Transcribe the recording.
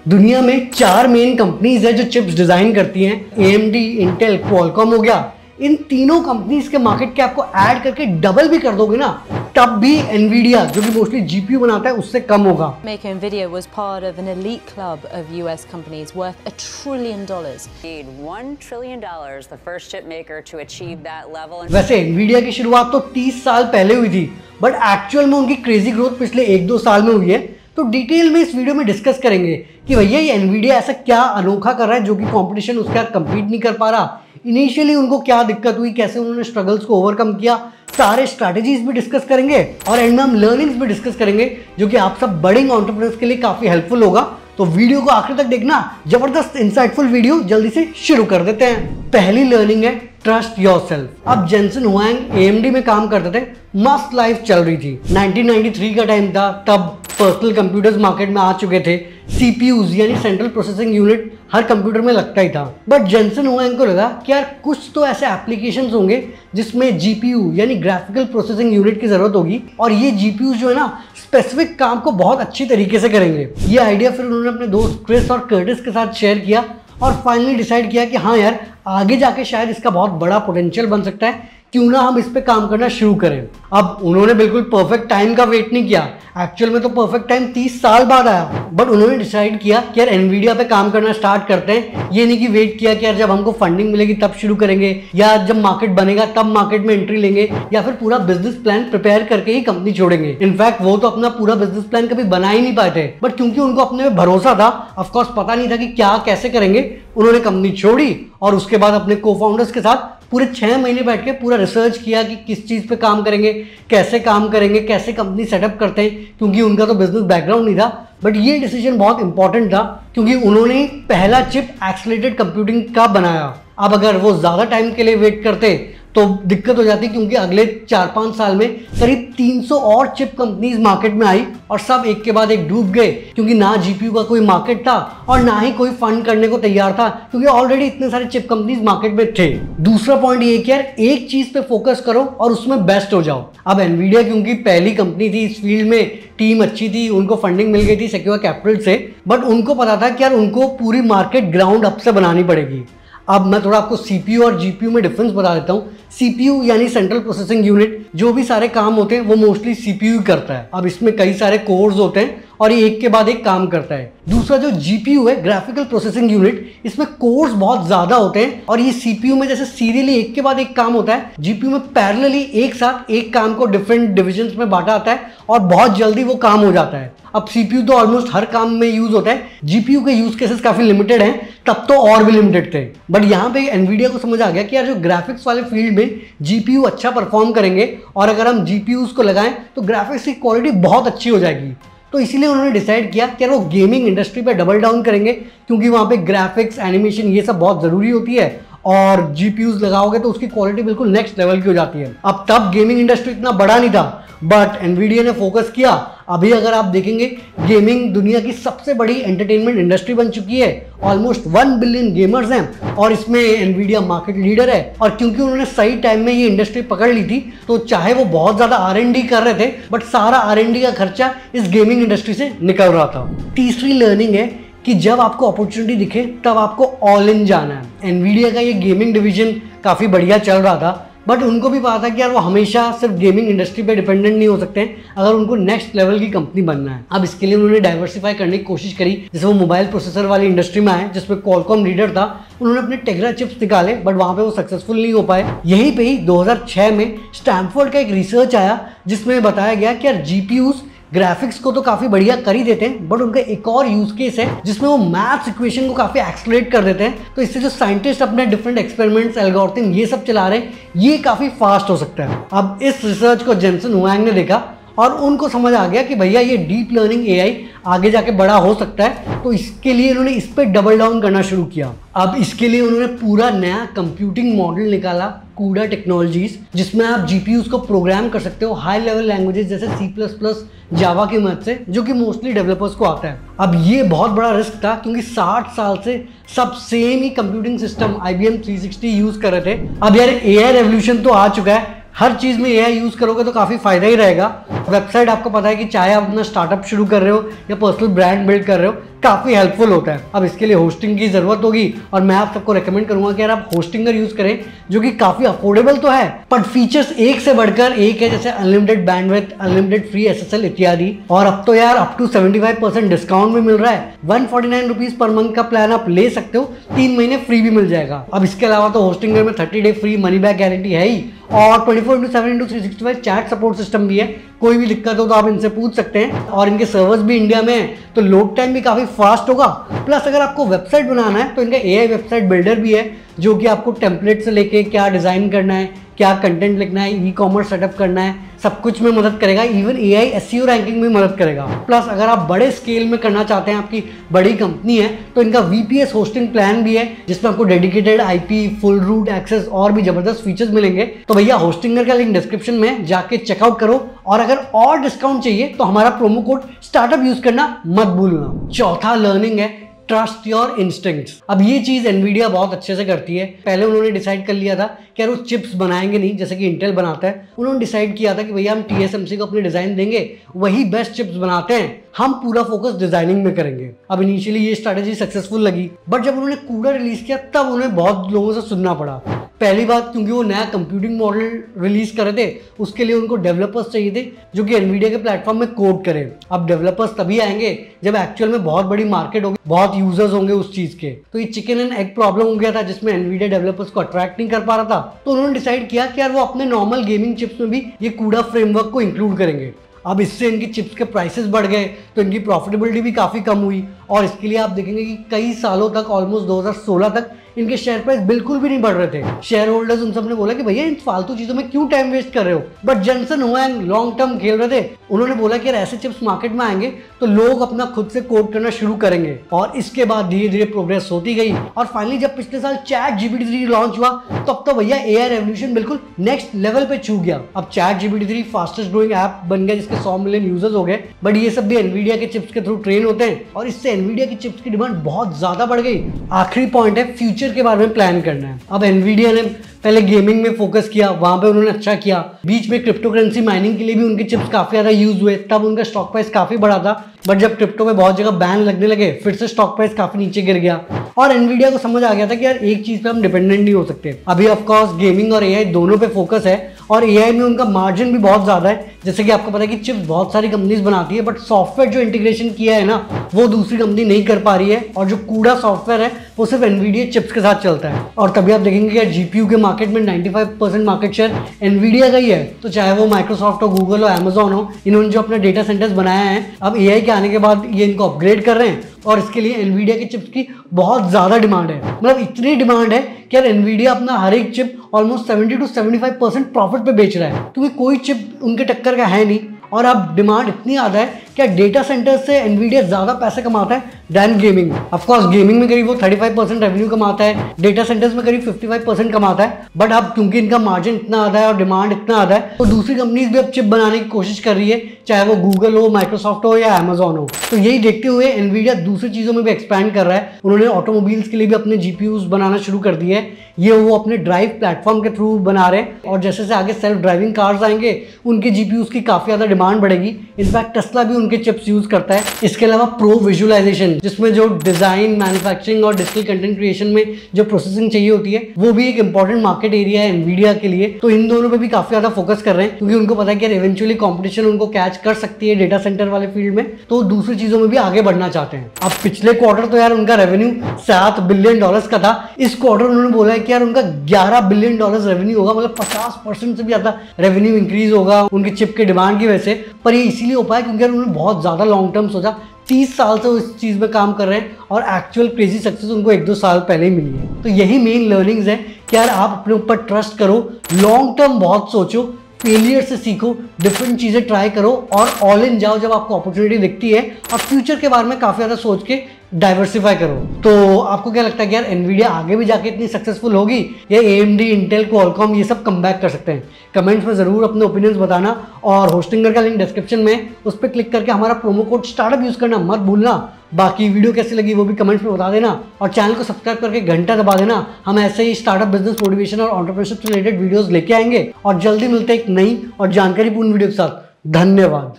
दुनिया में 4 main companies है जो चिप्स डिजाइन करती हैं, AMD, इंटेल, क्वालकॉम हो गया। इन तीनों कंपनीज के मार्केट कैप को ऐड करके डबल भी कर दोगे ना, तब भी एनवीडिया जो कि मोस्टली जीपीयू बनाता है उससे कम होगा। Make Nvidia was part of an elite club of US companies worth $1 trillion. $1 trillion, the first chip maker to achieve that level. वैसे एनवीडिया की शुरुआत तो 30 साल पहले हुई थी, बट एक्चुअल में उनकी क्रेजी ग्रोथ पिछले 1-2 साल में हुई है। तो डिटेल में इस वीडियो में डिस्कस करेंगे कि भैया ये एनवीडिया ऐसा क्या अनोखा कर रहा है जो कि कंपटीशन उसके साथ कंपीट नहीं कर पा रहा। इनिशियली उनको क्या दिक्कत हुई, कैसे उन्होंने स्ट्रगल्स को ओवरकम किया, सारे स्ट्रैटेजीज भी डिस्कस करेंगे और एंड में हम लर्निंग्स भी डिस्कस करेंगे जो कि आप सब बडिंग एंटरप्रेन्योर्स के लिए काफी हेल्पफुल होगा। तो वीडियो को आखिर तक देखना, जबरदस्त इंसाइटफुल वीडियो। जल्दी से शुरू कर देते हैं। पहली लर्निंग है ट्रस्ट योरसेल्फ। अब जेनसन हुआंग AMD में काम करते थे, मस्त लाइफ चल रही थी। 1993 का टाइम था, तब पर्सनल कंप्यूटर्स मार्केट में आ चुके थे। CPUs यानी सेंट्रल प्रोसेसिंग यूनिट हर कंप्यूटर में लगता ही था। बट जेनसन हुआंग को लगा कि यार कुछ तो ऐसे एप्लीकेशंस होंगे जिसमें GPU यानी ग्राफिकल प्रोसेसिंग यूनिट की जरूरत होगी और ये GPU जो है ना स्पेसिफिक काम को बहुत अच्छी तरीके से करेंगे। ये आइडिया फिर उन्होंने अपने दोस्त क्रिस और कर्टिस के साथ शेयर किया और फाइनली डिसाइड किया कि हाँ यार आगे जाके शायद इसका बहुत बड़ा पोटेंशियल बन सकता है, क्यों ना हम इस पे काम करना शुरू करें। अब उन्होंने बिल्कुल परफेक्ट टाइम का वेट नहीं किया, एक्चुअल में तो परफेक्ट टाइम 30 साल बाद आया। बट उन्होंने डिसाइड किया कि यार एनवीडिया पे काम करना स्टार्ट करते हैं। ये नहीं कि वेट किया कि यार जब हमको फंडिंग मिलेगी तब शुरू करेंगे या जब मार्केट बनेगा तब मार्केट में एंट्री लेंगे या फिर पूरा बिजनेस प्लान प्रिपेयर करके ही कंपनी छोड़ेंगे। इनफैक्ट वो तो अपना पूरा बिजनेस प्लान कभी बना ही नहीं पाए थे, बट क्योंकि उनको अपने में भरोसा था, ऑफकोर्स पता नहीं था कि क्या कैसे करेंगे, उन्होंने कंपनी छोड़ी और उसके बाद अपने को फाउंडर्स के साथ पूरे 6 महीने बैठ के पूरा रिसर्च किया कि किस चीज़ पे काम करेंगे, कैसे काम करेंगे, कैसे कंपनी सेटअप करते हैं, क्योंकि उनका तो बिजनेस बैकग्राउंड नहीं था। बट ये डिसीजन बहुत इंपॉर्टेंट था क्योंकि उन्होंने पहला चिप एक्सेलरेटेड कंप्यूटिंग का बनाया। अब अगर वो ज़्यादा टाइम के लिए वेट करते तो दिक्कत हो जाती, क्योंकि अगले 4-5 साल में करीब 300 और चिप कंपनीज मार्केट में आई और सब एक के बाद एक डूब गए, क्योंकि ना जीपीयू का कोई मार्केट था और ना ही कोई फंड करने को तैयार था, क्योंकि ऑलरेडी इतने सारे चिप कंपनीज मार्केट में थे। दूसरा पॉइंट ये कि यार एक चीज पे फोकस करो और उसमें बेस्ट हो जाओ। अब एनवीडिया क्योंकि पहली कंपनी थी इस फील्ड में, टीम अच्छी थी, उनको फंडिंग मिल गई थी सिक्योर कैपिटल से, बट उनको पता था कि यार उनको पूरी मार्केट ग्राउंड अप से बनानी पड़ेगी। अब मैं थोड़ा आपको CPU और GPU में डिफरेंस बता देता हूँ। CPU यानी सेंट्रल प्रोसेसिंग यूनिट, जो भी सारे काम होते हैं वो मोस्टली CPU करता है। अब इसमें कई सारे कोर्स होते हैं और ये एक के बाद एक काम करता है। दूसरा जो GPU है, ग्राफिकल प्रोसेसिंग यूनिट, इसमें कोर्स बहुत ज्यादा होते हैं और ये CPU में जैसे सीरियली एक के बाद एक काम होता है, GPU में पैरेलली एक साथ एक काम को डिफरेंट डिविजन्स में बांटा आता है और बहुत जल्दी वो काम हो जाता है। अब CPU तो ऑलमोस्ट हर काम में यूज होता है, GPU के यूज केसेस काफी लिमिटेड हैं, तब तो और भी लिमिटेड थे। बट यहाँ पे एनवीडिया को समझ आ गया कि यार जो ग्राफिक्स वाले फील्ड में GPU अच्छा परफॉर्म करेंगे और अगर हम GPUs को लगाएं तो ग्राफिक्स की क्वालिटी बहुत अच्छी हो जाएगी। तो इसीलिए उन्होंने डिसाइड किया कि वो गेमिंग इंडस्ट्री पे डबल डाउन करेंगे, क्योंकि वहाँ पे ग्राफिक्स, एनिमेशन ये सब बहुत ज़रूरी होती है और GPUs लगाओगे तो उसकी क्वालिटी बिल्कुल नेक्स्ट लेवल की हो जाती है। अब तब गेमिंग इंडस्ट्री इतना बड़ा नहीं था, बट एनवीडिया ने फोकस किया। अभी अगर आप देखेंगे गेमिंग दुनिया की सबसे बड़ी एंटरटेनमेंट इंडस्ट्री बन चुकी है। ऑलमोस्ट 1 बिलियन गेमर्स हैं और इसमें एनवीडिया मार्केट लीडर है। और क्योंकि उन्होंने सही टाइम में ये इंडस्ट्री पकड़ ली थी, तो चाहे वो बहुत ज़्यादा R&D कर रहे थे, बट सारा R&D का खर्चा इस गेमिंग इंडस्ट्री से निकल रहा था। तीसरी लर्निंग है कि जब आपको अपॉर्चुनिटी दिखे तब आपको ऑल इन जाना है। एनवीडिया का ये गेमिंग डिवीजन काफ़ी बढ़िया चल रहा था, बट उनको भी पता था कि यार वो हमेशा सिर्फ गेमिंग इंडस्ट्री पे डिपेंडेंट नहीं हो सकते अगर उनको नेक्स्ट लेवल की कंपनी बनना है। अब इसके लिए उन्होंने डाइवर्सिफाई करने की कोशिश करी। जैसे वो मोबाइल प्रोसेसर वाली इंडस्ट्री में आए जिसमें क्वालकॉम लीडर था, उन्होंने अपने टेग्रा चिप्स निकाले, बट वहाँ पे वो सक्सेसफुल नहीं हो पाए। यहीं पे ही 2006 में स्टैनफोर्ड का एक रिसर्च आया जिसमें बताया गया कि यार GPUs ग्राफिक्स को तो काफी बढ़िया कर ही देते हैं, बट उनका एक और यूज केस है जिसमें वो मैथ्स इक्वेशन को काफी एक्सेलरेट कर देते हैं। तो इससे जो साइंटिस्ट अपने डिफरेंट एक्सपेरिमेंट्स, एल्गोरिथम ये सब चला रहे हैं, ये काफी फास्ट हो सकता है। अब इस रिसर्च को जेनसन हुआंग ने देखा और उनको समझ आ गया कि भैया ये डीप लर्निंग AI आगे जाके बड़ा हो सकता है। तो इसके लिए इन्होंने इस पर डबल डाउन करना शुरू किया। अब इसके लिए उन्होंने पूरा नया कंप्यूटिंग मॉडल निकाला, CUDA टेक्नोलॉजीज, जिसमें आप GPUs को प्रोग्राम कर सकते हो हाई लेवल लैंग्वेजेस जैसे C++, जावा की मदद से, जो कि मोस्टली डेवलपर्स को आता है। अब ये बहुत बड़ा रिस्क था क्योंकि 60 साल से सब सेम ही कंप्यूटिंग सिस्टम IBM 360 यूज कर रहे थे। अब यार AI रेवोल्यूशन तो आ चुका है, हर चीज़ में AI यूज़ करोगे तो काफ़ी फायदा ही रहेगा। वेबसाइट आपको पता है कि चाहे आप अपना स्टार्टअप शुरू कर रहे हो या पर्सनल ब्रांड बिल्ड कर रहे हो, काफ़ी हेल्पफुल होता है। अब इसके लिए होस्टिंग की ज़रूरत होगी और मैं आप सबको रेकमेंड करूंगा कि यार आप होस्टिंगर यूज़ करें, जो कि काफ़ी अफोर्डेबल तो है पर फीचर्स एक से बढ़कर एक है, जैसे unlimited bandwidth, unlimited free SSL इत्यादि। और अब तो यार अप टू 75% डिस्काउंट भी मिल रहा है। 149 रुपीज़ पर मंथ का प्लान आप ले सकते हो, 3 महीने फ्री भी मिल जाएगा। अब इसके अलावा तो होस्टिंगर में 30 day free money back guarantee है ही, और 24/7/365 चैट सपोर्ट सिस्टम भी है। कोई भी दिक्कत हो तो आप इनसे पूछ सकते हैं, और इनके सर्वर्स भी इंडिया में है तो लोड टाइम भी काफ़ी फास्ट होगा। प्लस अगर आपको वेबसाइट बनाना है तो इनका AI वेबसाइट बिल्डर भी है, जो कि आपको टेम्पलेट से लेके क्या डिज़ाइन करना है, क्या कंटेंट लिखना है, ई-कॉमर्स सेटअप करना है, सब कुछ में मदद करेगा। इवन AI SEO रैंकिंग में मदद करेगा। प्लस अगर आप बड़े स्केल में करना चाहते हैं, आपकी बड़ी कंपनी है, तो इनका VPS होस्टिंग प्लान भी है, जिसमें आपको dedicated IP, full root access और भी जबरदस्त फीचर्स मिलेंगे। तो भैया होस्टिंगर का लिंक डिस्क्रिप्शन में जाके चेकआउट करो, और अगर और डिस्काउंट चाहिए तो हमारा प्रोमो कोड स्टार्टअप यूज करना मत भूलना। चौथा लर्निंग है ट्रस्ट योर इंस्टिंक्ट्स। अब ये चीज एनवीडिया बहुत अच्छे से करती है। पहले उन्होंने डिसाइड कर लिया था कि यार वो चिप्स बनाएंगे नहीं जैसे कि इंटेल बनाता है। उन्होंने डिसाइड किया था कि भैया हम TSMC को अपने डिजाइन देंगे, वही बेस्ट चिप्स बनाते हैं, हम पूरा फोकस डिजाइनिंग में करेंगे। अब इनिशियली ये स्ट्रैटेजी सक्सेसफुल लगी, बट जब उन्होंने कूडा रिलीज किया तब उन्हें बहुत लोगों से सुनना पड़ा। पहली बात क्योंकि वो नया कंप्यूटिंग मॉडल रिलीज कर रहे थे, उसके लिए उनको डेवलपर्स चाहिए थे जो कि एनवीडिया के प्लेटफॉर्म में कोड करें। अब डेवलपर्स तभी आएंगे जब एक्चुअल में बहुत बड़ी मार्केट होगी, बहुत यूजर्स होंगे उस चीज के। तो ये चिकन एंड एग प्रॉब्लम हो गया था, जिसमें एनवीडिया डेवलपर्स को अट्रैक्ट नहीं कर पा रहा था। तो उन्होंने डिसाइड किया कि यार वो अपने नॉर्मल गेमिंग चिप्स में भी ये कूडा फ्रेमवर्क को इंक्लूड करेंगे। अब इससे इनकी चिप्स के प्राइसेस बढ़ गए, तो इनकी प्रॉफिटेबिलिटी भी काफ़ी कम हुई, और इसके लिए आप देखेंगे कि कई सालों तक, ऑलमोस्ट 2016 तक इनके शेयर प्राइस बिल्कुल भी नहीं बढ़ रहे थे। शेयर होल्डर्स उन सबने बोला कि भैया इन फालतू चीज़ों में क्यों टाइम वेस्ट कर रहे हो, बट जेनसन हुएंग लॉन्ग टर्म खेल रहे थे। उन्होंने बोला कि यार ऐसे चिप्स मार्केट में आएंगे तो लोग अपना खुद से कोड करना शुरू करेंगे, और इसके बाद धीरे धीरे प्रोग्रेस होती गई। और फाइनली जब पिछले साल ChatGPT-3 लॉन्च हुआ, तब तो भैया AI रेवोल्यूशन बिल्कुल नेक्स्ट लेवल पे छू गया। अब ChatGPT-3 फास्टेस्ट ग्रोइंग ऐप बन गया, जिसके 100 मिलियन यूजर्स हो गए। बट ये सब भी एनवीडिया के चिप्स के थ्रू ट्रेन होते हैं, और इससे एनवीडिया की चिप्स की डिमांड बहुत ज्यादा बढ़ गई। आखिरी पॉइंट है फ्यूचर के बारे में प्लान करना है। अब एनवीडिया ने पहले गेमिंग में फोकस किया, वहां पे उन्होंने अच्छा किया। बीच में क्रिप्टो करेंसी माइनिंग के लिए भी उनके चिप्स काफी ज्यादा यूज हुए, तब उनका स्टॉक प्राइस काफी बढ़ा था। बट जब क्रिप्टो पे बहुत जगह बैन लगने लगे, फिर से स्टॉक प्राइस काफी नीचे गिर गया, और एनवीडिया को समझ आ गया था कि यार एक चीज पे हम डिपेंडेंट नहीं हो सकते। अभी ऑफकोर्स गेमिंग और AI दोनों पे फोकस है, और AI में उनका मार्जिन भी बहुत ज्यादा है। जैसे कि आपको पता है कि चिप्स बहुत सारी कंपनीज बनाती है, बट सॉफ्टवेयर जो इंटीग्रेशन किया है ना, वो दूसरी कंपनी नहीं कर पा रही है, और जो कूड़ा सॉफ्टवेयर है वो सिर्फ एनवीडिया चिप्स के साथ चलता है। और तभी आप देखेंगे कि यार GPU के मार्केट में 95% मार्केट शेयर एनवीडिया का ही है। तो चाहे वो माइक्रोसॉफ्ट हो, गूगल हो, अमेजॉन हो, इन्होंने जो अपने डेटा सेंटर्स बनाया है, अब AI के आने के बाद ये इनको अपग्रेड कर रहे हैं, और इसके लिए एनवीडिया के चिप्स की बहुत ज्यादा डिमांड है। मतलब इतनी डिमांड है कि यार एनवीडिया अपना हर एक चिप ऑलमोस्ट 70 to 75% प्रॉफिट पे बेच रहा है, क्योंकि कोई चिप उनके टक्कर का है नहीं। और अब डिमांड इतनी ज़्यादा है कि डेटा सेंटर से एनवीडिया ज़्यादा पैसे कमाता है दैन गेमिंग। ऑफकोर्स गेमिंग में करीब वो 35% रेवेन्यू कमाता है, डेटा सेंटर्स में करीब 55% कमाता है। बट अब क्योंकि इनका मार्जिन इतना ज़्यादा है और डिमांड इतना ज़्यादा है, तो दूसरी कंपनीज भी अब चिप बनाने की कोशिश कर रही है, चाहे वो गूगल हो, माइक्रोसॉफ्ट हो या अमेजॉन हो। तो यही देखते हुए एनवीडिया दूसरी चीज़ों में भी एक्सपैंड कर रहा है। उन्होंने ऑटोमोबाइल्स के लिए भी अपने GPUs बनाना शुरू कर दिए है। ये वो अपने ड्राइव प्लेटफॉर्म के थ्रू बना रहे हैं, और जैसे से आगे सेल्फ ड्राइविंग कार्स आएंगे, उनके GPUs की काफ़ी ज़्यादा डिमांड बढ़ेगी। इनफैक्ट टेस्ला भी उनके चिप्स यूज करता है। इसके अलावा प्रो विजुअलाइजेशन, जिसमें जो डिजाइन, मैन्युफैक्चरिंग और डिजिटल कंटेंट क्रिएशन में जो प्रोसेसिंग चाहिए होती है, वो भी एक इंपॉर्टेंट मार्केट एरिया है एनवीडिया के लिए। तो इन दोनों पे भी काफी ज्यादा फोकस कर रहे हैं, क्योंकि उनको पता है कि इवेंचुअली कंपटीशन उनको कैच कर सकती है डेटा सेंटर वाले फील्ड में, तो दूसरी चीजों में भी आगे बढ़ना चाहते हैं। अब पिछले क्वार्टर तो यार उनका रेवेन्यू $7 बिलियन का था। इस क्वार्टर उन्होंने बोला है कि यार उनका $11 बिलियन रेवेन्यू होगा, मतलब 50% से भी ज्यादा रेवेन्यू इंक्रीज होगा उनके चिप के डिमांड की वजह से। पर ये इसीलिए हो पाया क्योंकि उन्होंने बहुत ज्यादा लॉन्ग टर्म सोचा। 30 साल से वो इस चीज में काम कर रहे हैं, और एक्चुअल क्रेजी सक्सेस उनको 1-2 साल पहले ही मिली है। तो यही मेन लर्निंग्स है कि यार आप अपने ऊपर ट्रस्ट करो, लॉन्ग टर्म बहुत सोचो, फेलियर से सीखो, डिफरेंट चीज़ें ट्राई करो और ऑल इन जाओ जब आपको अपॉर्चुनिटी दिखती है, और फ्यूचर के बारे में काफ़ी ज़्यादा सोच के डाइवर्सिफाई करो। तो आपको क्या लगता है कि यार एनवीडिया आगे भी जाके इतनी सक्सेसफुल होगी या AMD, इंटेल, क्वालकॉम ये सब कम बैक कर सकते हैं? कमेंट्स में ज़रूर अपने ओपिनियंस बताना, और होस्टिंगर का लिंक डिस्क्रिप्शन में, उस पर क्लिक करके हमारा प्रोमो कोड स्टार्टअप यूज़ करना मत भूलना। बाकी वीडियो कैसी लगी वो भी कमेंट्स में बता देना, और चैनल को सब्सक्राइब करके घंटा दबा देना। हम ऐसे ही स्टार्टअप, बिजनेस, मोटिवेशन और एंटरप्रेन्योरशिप से रिलेटेड वीडियोस लेके आएंगे, और जल्दी मिलते हैं एक नई और जानकारीपूर्ण वीडियो के साथ। धन्यवाद।